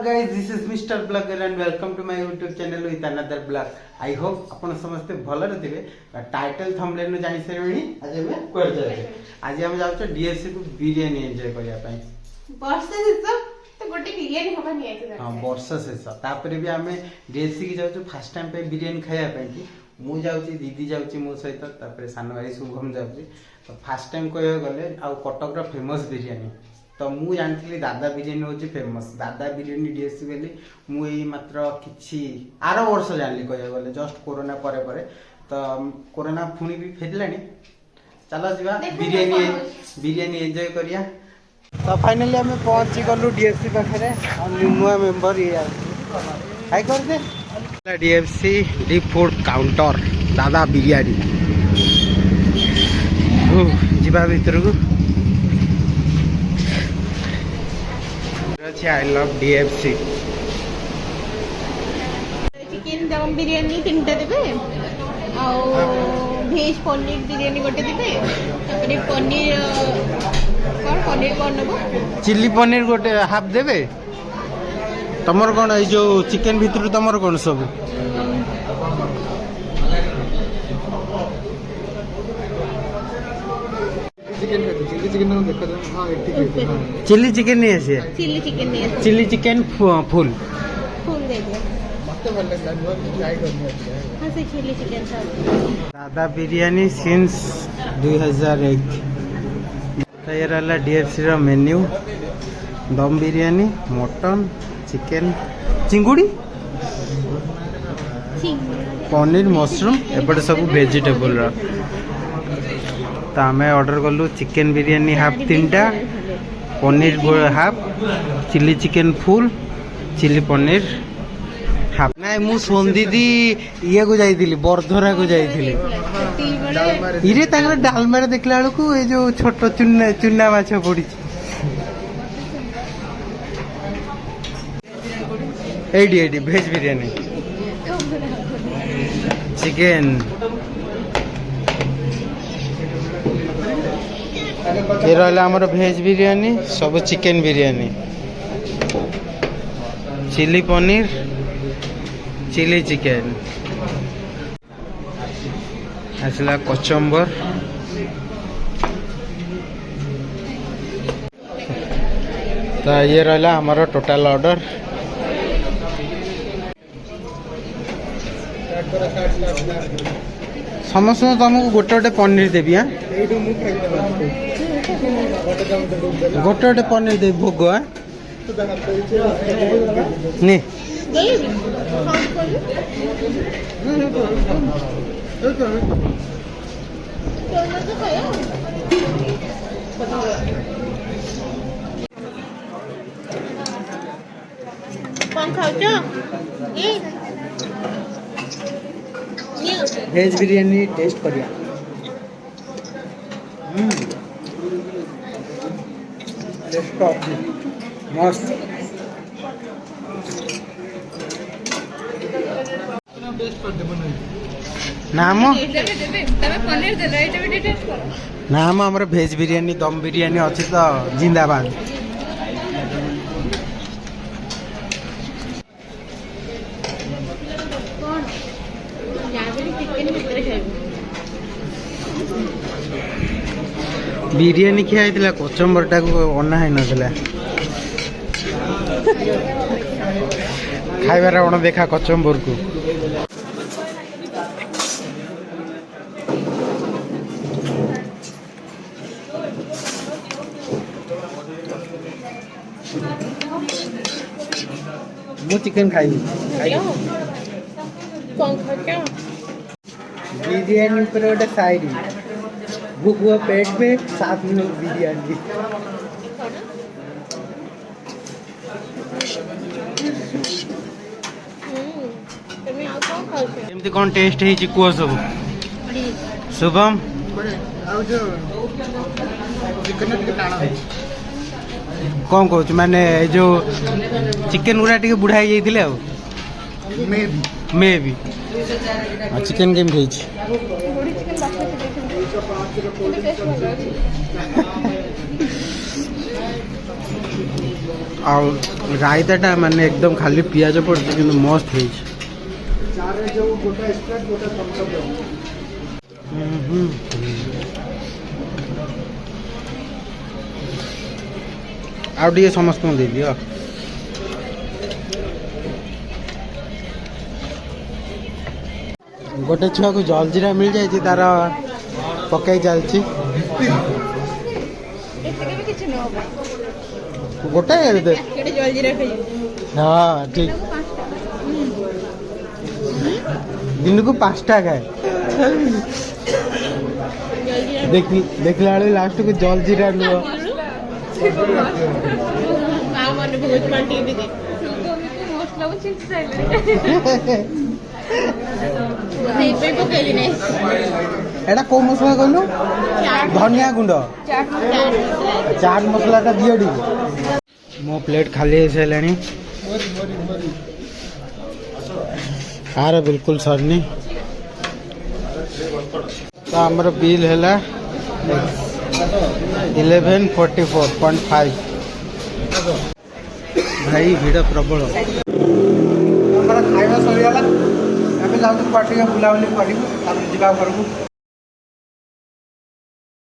guys, this is Mr. Blogger and welcome to my YouTube channel with another blog. I hope आपण समस्ते भलरे थिबे। Title thumbnail न जानि सेरेनी आज हम कोर जाय। आज हम जाउ छ डीएससी को बिरयानी एन्जॉय करिया पई। वर्षा से तो गोटे बिरयानी हबा नि आइते। हां वर्षा से तापरे भी हमें डीएससी की जाउ छ फर्स्ट टाइम पे बिरयानी खाया पई कि मु जाउ छी दीदी जाउ छी मो सहित तापरे सान भाई शुभम जाउ छी। तो फर्स्ट टाइम कोय गले आ कटक रा फेमस बिरयानी तो मु जानथि दादा बिरयानी होची फेमस दादा बिरयानी डीएससी बेली मु एई मात्र किछि आरो वर्ष जानली कहया गले जस्ट कोरोना परे परे तो कोरोना फुनी भी फेरलानी चलो जीवा बिरयानी एन्जॉय करिया। तो फाइनली हम पहुंच गलु डीएफसी पाखरे और नुआ मेंबर ये हाय कर दे डीएफसी डी फूड काउंटर दादा बिरयानी जीवा भीतर को I love DFC चिकन दम बिरयानी तीनटा देबे आ भेज पनीर बिरयानी गोटे देबे तापरे पनीर कोन नबो चिल्ली पनीर गोटे हाफ देबे तमर कोन ए जो चिकन भीतर तमर कोन सब चिल्ली चिकन नहीं है चिल्ली चिकन फुल दे दे मते भल लागला ट्राई करनी है हां से चिल्ली चिकन दादा बिरयानी सिंस 2001 तो ये रहला डीएफसी रा menu dum biryani mutton chicken चिंगुड़ी पनीर मशरूम एपटे सब वेजिटेबल रा तो आम ऑर्डर कलु चिकेन बिरयानी हाफ तीनटा paneer half chilli chicken full chilli paneer half ना मु सोंदीदी ये को जाइथिली बरधरा को जाइथिली इरे तांगर डालमारे देखला बेलकू ए जो छोट चुन्ना चुन्ना माछ पड़ी एडी भेज बिरयानी चिकेन ये रहा हमारा भेज बिरयानी सब chicken biryani chilli paneer chilli chicken आसला कचम्बर तो ये रहा हमारा टोटल ऑर्डर समस्त तुमको गोटे गोटे पनीर देवी हाँ गोटे गोटे पनीर देवी भोग नी भेज बिरयानी टेस्ट करिया मस्त नाम नाम हमर भेज बिरयानी दम बिरयानी अच्छी तो जिंदाबाद बिरयानी खिया कचम्बर टाक अना है ना खाइबार अण देखा कचम्बर को मु चिकन खाई बिरयानी पर गोटे साइड भूख हुआ पेट में साथ में बिरयानी केमती कौन टेस्ट है कुह सब शुभम कौन कह माने जो चिकेन गुड़ा टे बुढ़ा जाइए मे भी चिकेन केमती रायताटा माने एकदम खाली पियाज पड़ছে কিন্তু मस्त ହେଇଛି। ଆଉ ଟିକେ ସମସ୍ତଙ୍କୁ ଦେଇଦିଅ। गोटे छुआ को जलजीरा मिल जाए तार पकई चलती गोटे हाँ ठीक दिन को 5टा खाए देखला लास्ट को जलजीरा लुह एटा को मसला कहलु धनिया गुंड चाट मसला टा दियो डी मो प्लेट खाली हेसलानी आर बिल्कुल सरनी तो हमर बिल हैला 1144.5 भाई भिड़ प्रबल खाଇବା ସରିଗଲା। ଆମେ ଯାଉଛୁ କୁଆଡ଼େ ଟିକେ ବୁଲାବୁଲି କରିବୁ ତାପରେ ଯିବା ଘରକୁ।